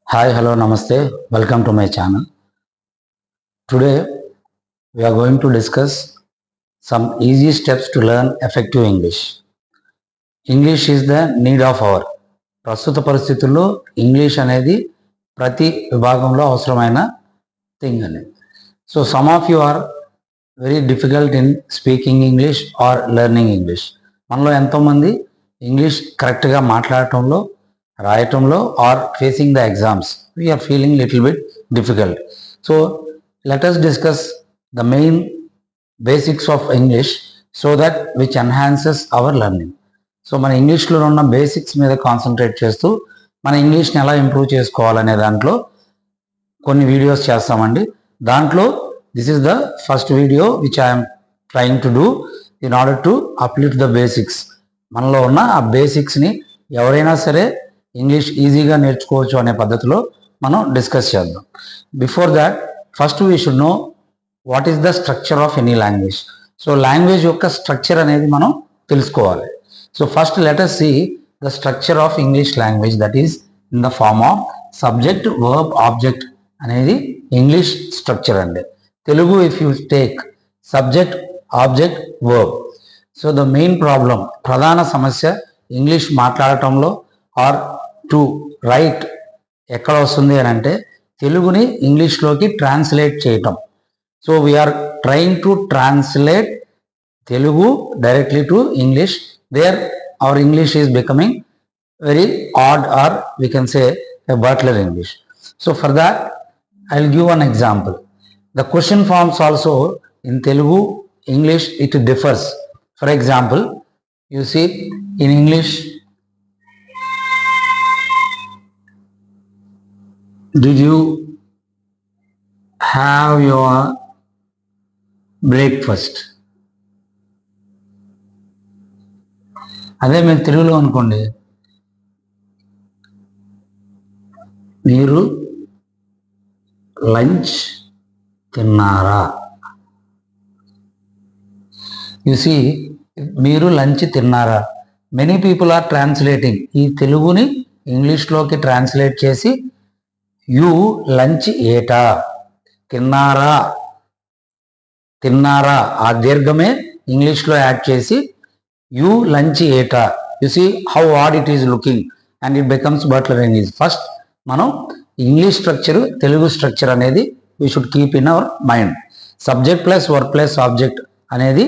Hi, hello, namaste. Welcome to my channel. Today we are going to discuss some easy steps to learn effective English. English is the need of our. ప్రస్తుత పరిస్థితుల్లో English అనేది ప్రతి విభాగంలో అవసరమైన thing అని. So some of you are very difficult in speaking English or learning English. మనలో ఎంతోమంది English కరెక్ట్గా మాట్లాడటంలో, రాయటంలో or facing the exams we are feeling little bit difficult. So let us discuss the main basics of English so that which enhances our learning. So మన ఇంగ్లీష్లో ఉన్న basics మీద concentrate చేస్తూ మన ఇంగ్లీష్ని ఎలా ఇంప్రూవ్ చేసుకోవాలనే దాంట్లో కొన్ని వీడియోస్ చేస్తామండి. దాంట్లో this is the first video which I'm trying to do in order to uplift the basics. మనలో ఉన్న ఆ బేసిక్స్ని ఎవరైనా సరే ఇంగ్లీష్ ఈజీగా నేర్చుకోవచ్చు అనే పద్ధతిలో మనం డిస్కస్ చేద్దాం. Before that first we should know what is the structure of any language. So language యొక్క స్ట్రక్చర్ అనేది మనం తెలుసుకోవాలి. So first let us see the structure of English language, that is in the form of subject, verb, object అనేది English structure అండి. Telugu if you take subject, object, verb. So the main problem, ప్రధాన సమస్య English మాట్లాడటంలో or to write ఎక్కడ వస్తుంది అని అంటే తెలుగుని ఇంగ్లీష్లోకి ట్రాన్స్లేట్ చేయటం. So we're trying to translate Telugu directly to English. There our English is becoming very odd, or we can say a butler English. So for that I will give one example. The question forms also in Telugu, English, it differs. For example, you see in English, did you have your breakfast? అదే మేము తెలుగులో అనుకోండి, మీరు lunch తిన్నారా? You see, మీరు lunch తిన్నారా, many people are translating. ఈ తెలుగుని ఇంగ్లీష్లోకి ట్రాన్స్లేట్ చేసి యు లంచ్ ఏటా, తిన్నారా, తిన్నారా ఆ దీర్ఘమే ఇంగ్లీష్లో యాడ్ చేసి యు లంచ్ ఏటా. You see how odd it is looking and it becomes butler English. First మనం ఇంగ్లీష్ స్ట్రక్చర్, తెలుగు స్ట్రక్చర్ అనేది we should keep in our mind. Subject plus verb plus object అనేది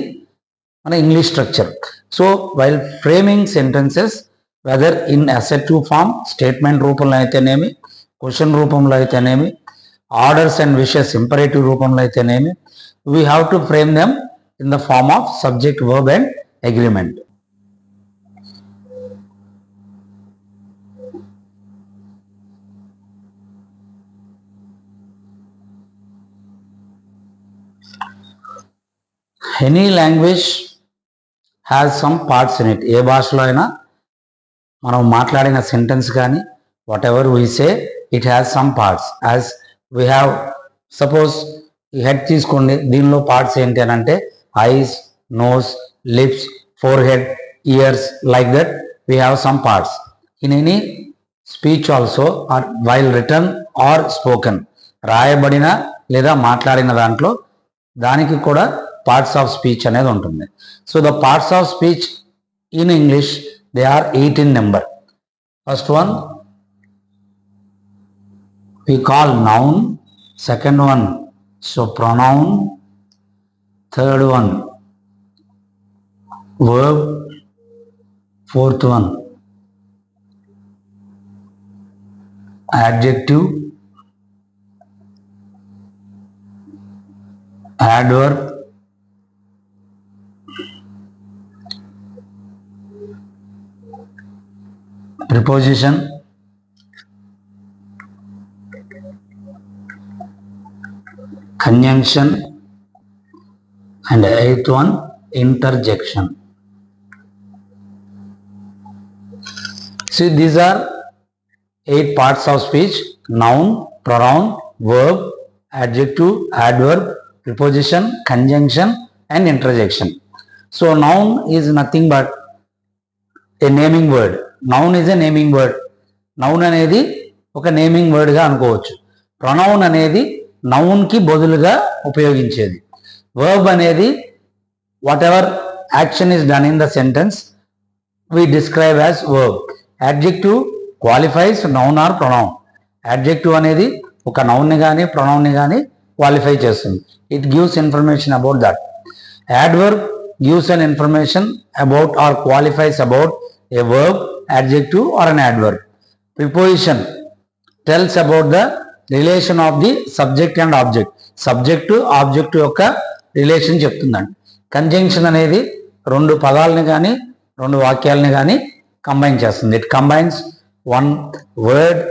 మన English structure. So while framing sentences, whether in అసెర్టివ్ form, statement రూపంలో అయితేనేమి, question రూపంలో అయితేనేమి, orders and wishes imperative రూపంలో అయితేనేమి, we have to frame them in the form of subject, verb and agreement. Any language has some parts in it. ఏ భాషలో అయినా మనం మాట్లాడిన సెంటెన్స్ కానీ whatever we say, it has some parts. As we have, suppose ఈ head తీసుకోండి, దీనిలో parts ఏంటి అని అంటే eyes, nose, lips, forehead, ears, like that we have some parts. In any speech also, or while return are spoken, రాయబడిన లేదా మాట్లాడిన దాంట్లో దానికి కూడా పార్ట్స్ ఆఫ్ స్పీచ్ అనేది ఉంటుంది. So the parts of speech in English, they are 8 in number. First one we call noun, second one so pronoun, third one verb, fourth one adjective, adverb, preposition, conjunction, and eighth one interjection. See, these are 8 parts of speech: noun, pronoun, verb, adjective, adverb, preposition, conjunction, and interjection. So noun is nothing but a naming word. Noun is a naming word. Noun అనేది ఒక naming వర్డ్గా అనుకోవచ్చు. Pronoun అనేది నౌన్కి బదులుగా ఉపయోగించేది. Verb అనేది what ever action is done in the sentence we describe as verb. Adjective qualifies noun or pronoun. Adjective అనేది ఒక నౌన్ని కానీ ప్రొనౌన్ని కానీ క్వాలిఫై చేస్తుంది. It gives information about that. Adverb gives an information about or qualifies about a verb, adjective or an adverb. Preposition tells about the relation of the subject and object. Subject object యొక్క relation చెప్తుందండి. Conjunction అనేది రెండు పదాలని కానీ రెండు వాక్యాలని కానీ combine చేస్తుంది. It combines one word,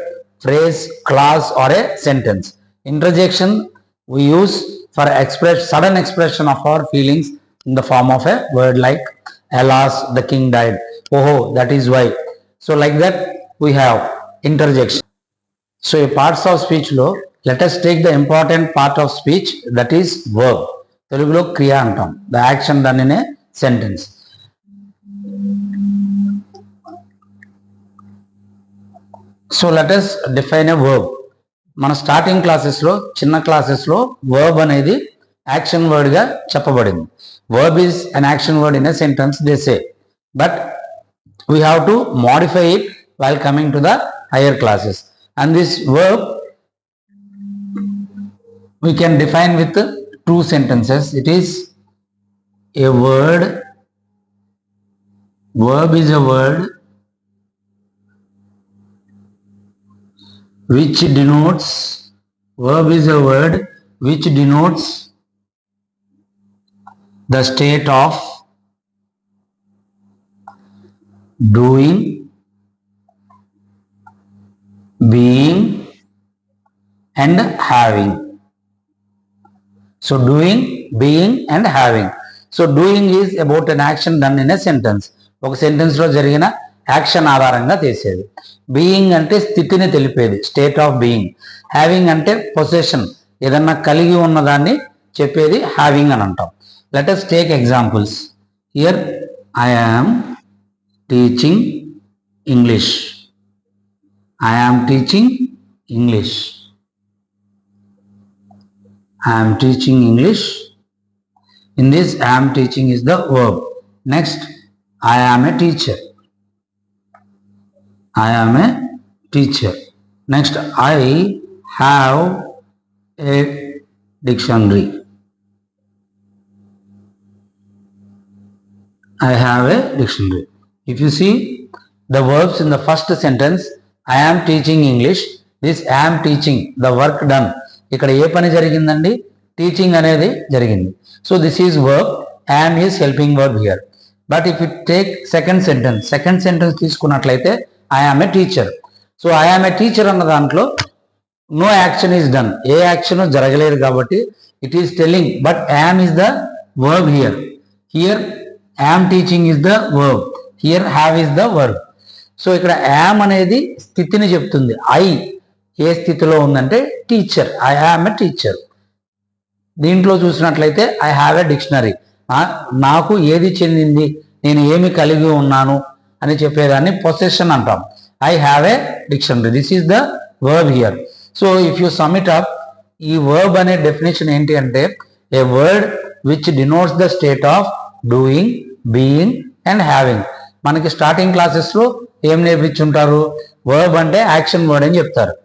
phrase, clause or a sentence. Interjection we use for sudden expression of our feelings in the form of a word like alas the king died, oh that is why. So like that we have interjection. So a parts of speech lo let us take the important part of speech, that is verb. Telugulo kriya antam, the action done in a sentence. So let us define a verb. మన starting క్లాసెస్లో చిన్న క్లాసెస్లో verb అనేది action వర్డ్గా చెప్పబడింది. Verb is an action word in a sentence they say, but we have to modify it while coming to the higher classes. And this verb we can define with two sentences. It is a word, verb is a word which denotes, verb is a word which denotes the state of doing, being and having. So doing, being and having. So doing is about an action done in a sentence. ఒక sentence లో జరిగిన action ఆధారంగా చేసేది. Being అంటే స్థితిని తెలిపేది, state of being. Having అంటే possession, ఏదన్నా కలిగి ఉన్నదాన్ని చెప్పేది హ్యావింగ్ అని అంటాం. Let us take examples. Here I am teaching English. I am teaching English. I am teaching English. In this, I am teaching is the verb. Next, I am a teacher. I am a teacher. Next, I have a dictionary. I have a dictionary. If you see the verbs in the first sentence, I am teaching English. This I am teaching, the work done. ఇక్కడ ఏ పని జరిగిందండి? Teaching అనేది జరిగింది. So this is verb, am is helping verb here. But if you take second sentence తీసుకున్నట్లయితే I am a teacher. So I am a teacher అన్న దాంట్లో no action is done. A action జరగలేదు కాబట్టి it is telling, but am is the verb here. Here am teaching is the verb. Here have is the verb. So ఇక్కడ am అనేది స్థితిని చెప్తుంది. I ఏ స్థితిలో ఉందంటే teacher, I am a teacher. దీంట్లో చూసినట్లయితే ఐ హ్యావ్ ఎ డిక్షనరీ, నాకు ఏది చెందింది, నేను ఏమి కలిగి ఉన్నాను అని చెప్పేదాన్ని పొసెషన్ అంటాం. I have a dictionary, this is the verb here. So if you sum it up, ఈ వర్బ్ అనే డెఫినేషన్ ఏంటి అంటే a word which denotes the state of doing, being and having. మనకి స్టార్టింగ్ క్లాసెస్లో ఏం నేర్పించుంటారు? వర్బ్ అంటే యాక్షన్ వర్డ్ అని చెప్తారు.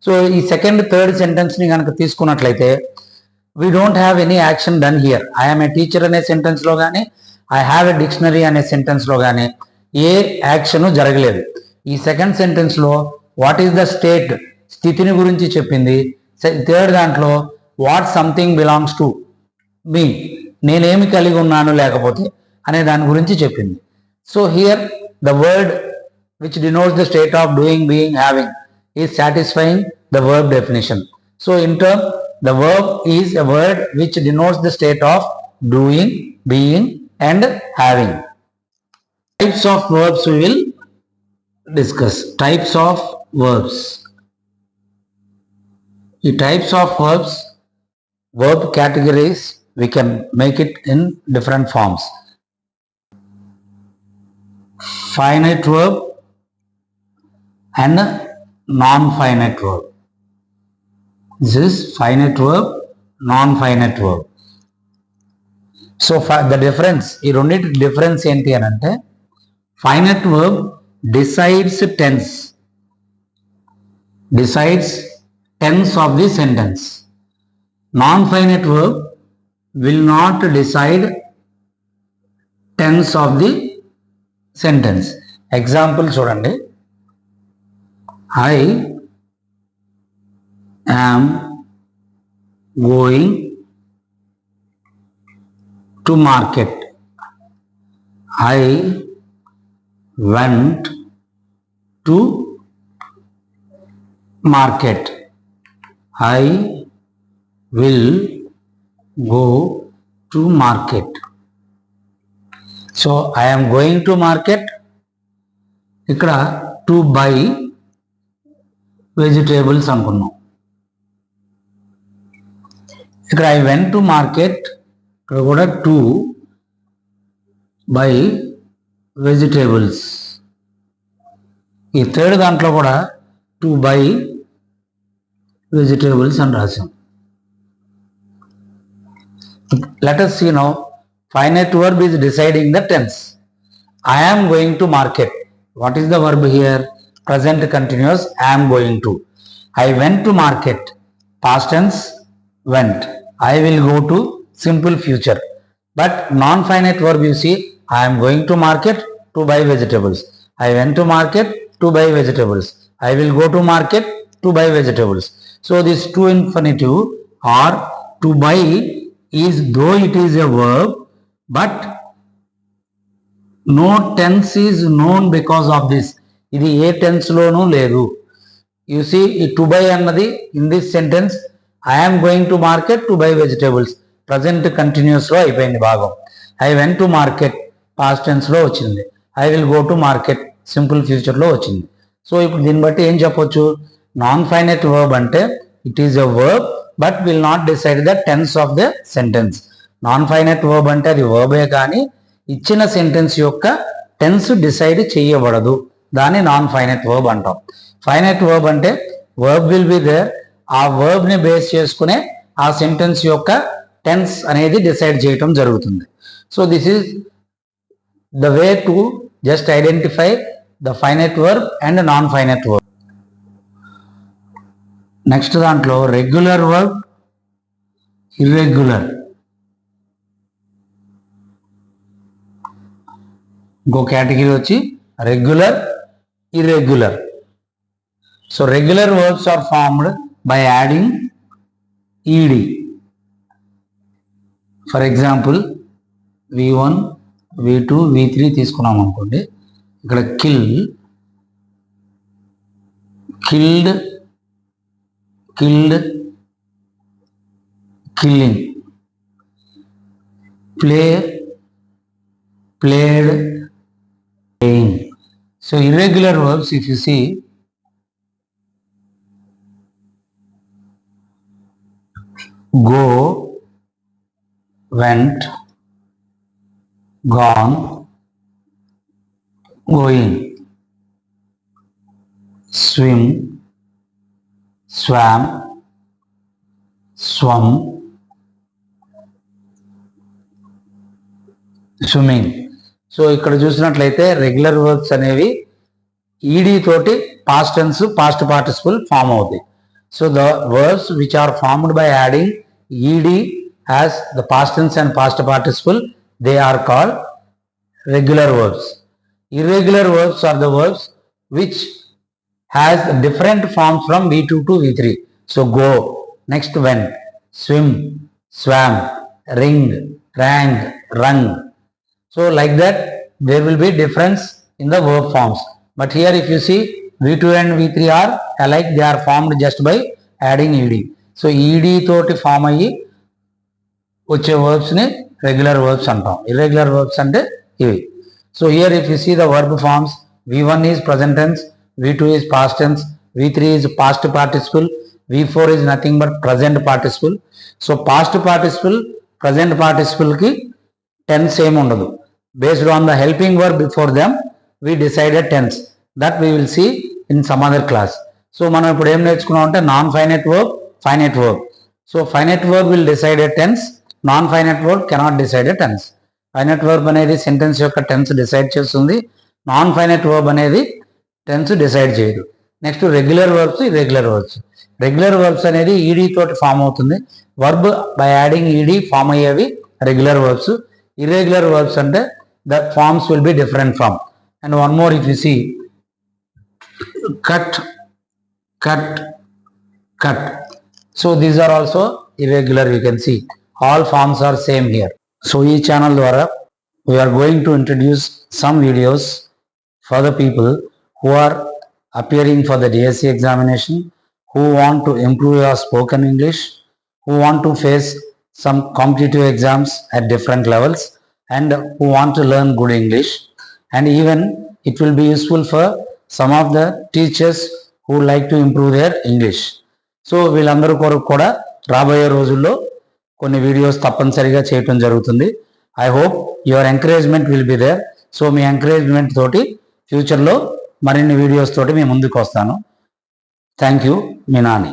సో ఈ సెకండ్ థర్డ్ సెంటెన్స్ని కనుక తీసుకున్నట్లయితే we don't have any action done here. I am a teacher అనే సెంటెన్స్లో కానీ ఐ హ్యావ్ ఎ డిక్షనరీ అనే సెంటెన్స్లో కానీ ఏ యాక్షన్ జరగలేదు. ఈ సెకండ్ సెంటెన్స్లో వాట్ ఈస్ ద స్టేట్, స్థితిని గురించి చెప్పింది. థర్డ్ దాంట్లో what something belongs to me, నేనేమి కలిగి ఉన్నాను లేకపోతే అనే దాని గురించి చెప్పింది. So here the word which denotes the state of doing, being, having is satisfying the verb definition. So in turn, the verb is a word which denotes the state of doing, being and having. Types of verbs we will discuss. Types of verbs. The types of verbs, verb categories, we can make it in different forms. Finite verb and non-finite verb. This is finite verb, non-finite verb. So the difference, ఈ రెండింటి difference ఏంటి అని అంటే finite verb decides tense of the sentence. Non-finite verb will not decide tense of the sentence. Example చూడండి, I am going to market. I went to market. I will go to market. So I am going to market. ఇక్కడ to buy vegetables అనుకున్నాం. ఇక్కడ I went to market, ఇక్కడ కూడా to buy vegetables. ఈ third దాంట్లో కూడా to buy vegetables అని రాసాం. Let us see now. Finite verb is deciding the tense. I am going to market. What is the verb here? Present continuous. I am going to. I went to market. Past tense went. I will go to simple future. But non-finite verb you see, I am going to market to buy vegetables. I went to market to buy vegetables. I will go to market to buy vegetables. So this to infinitive or to buy is, though it is a verb, but no tense is known because of this. ఇది ఏ tense లోనూ లేదు. You see, to buy అన్నది in this sentence, I am going to market to buy vegetables. Present continuous లో అయిపోయింది భాగం. I went to market past tense లో వచ్చింది. I will go to market simple future లో వచ్చింది. సో ఇప్పుడు దీన్ని బట్టి ఏం చెప్పొచ్చు? నాన్ ఫైనైట్ వర్బ్ అంటే it is a verb but will not decide the tense of the sentence. Non finite verb అంటే అది వర్బే కానీ ఇచ్చిన సెంటెన్స్ యొక్క టెన్స్ డిసైడ్ చేయబడదు. దాన్ని నాన్ ఫైనైట్ వర్బ్ అంటాం. ఫైనైట్ వర్బ్ అంటే వర్బ్ విల్ బి దేర్, ఆ వర్బ్ ని బేస్ చేసుకునే ఆ సెంటెన్స్ యొక్క టెన్స్ అనేది డిసైడ్ చేయటం జరుగుతుంది. So this is the way to just identify the finite verb and non finite verb. Next దాంట్లో రెగ్యులర్ వర్బ్, ఇర్రెగ్యులర్. ఇంకో కేటగిరీ వచ్చి regular, irregular. So regular verbs are formed by adding ed. For example, v1, v2, v3 తీసుకున్నాం అనుకోండి. ఇక్కడ kill, killed, killed, killing, play, played, playing. So irregular verbs, if you see, go, went, gone, going, swim, swam, swum, swimming. So ఇక్కడ చూసినట్లయితే regular verbs అనేవి ED తోటి past tense, past participle form అవుతాయి. So the verbs which are formed by adding ED as the past tense and past participle, they are called regular verbs. Irregular verbs are the verbs which has different forms from v2 to v3. So go, next went, swim, swam, ring, rang, rung. So like that there will be difference in the verb forms. But here if you see, v2 and v3 are alike, they are formed just by adding ed. So ed తోటి form అయ్యి వచ్చే verbs ని regular verbs అంటాం. Irregular verbs అంటే ఇవి. So here if you see the verb forms, v1 is present tense, v2 is past tense, v3 is past participle, v4 is nothing but present participle. So past participle, present participle ki tense same ఉండదు. Based on the helping verb before them, we decided tense. That we will see in some other class. So మనం ఇప్పుడు ఏం నేర్చుకున్నాం అంటే non finite verb, finite verb. So finite verb will decide a tense, non finite verb cannot decide a tense. Finite verb అనేది sentence యొక్క tense decide చేస్తుంది, non finite verb అనేది tense decide చేయదు. Next regular verbs, irregular verbs. Regular verbs అనేది ED తోటి form అవుతుంది. Verb by adding ED form అయ్యేవి regular verbs. Irregular verbs అంటే the forms will be different from. And one more, if you see cut, cut, cut. So these are also irregular, you can see. All forms are same here. So ఈ channel ద్వారా we are going to introduce some videos for the people who are appearing for the DSC examination, who want to improve your spoken English, who want to face some competitive exams at different levels, and who want to learn good English. And even it will be useful for some of the teachers who like to improve their English. So వీళ్ళందరూ కొరకు కూడా రాబోయే రోజుల్లో కొన్ని videos తప్పనిసరిగా చేయటం జరుగుతుంది. I hope your encouragement will be there. So మీ ఎంకరేజ్మెంట్ తోటి ఫ్యూచర్లో మరిన్ని వీడియోస్ తోటి మీ ముందుకు వస్తాను. థ్యాంక్ యూ, మీ నాని.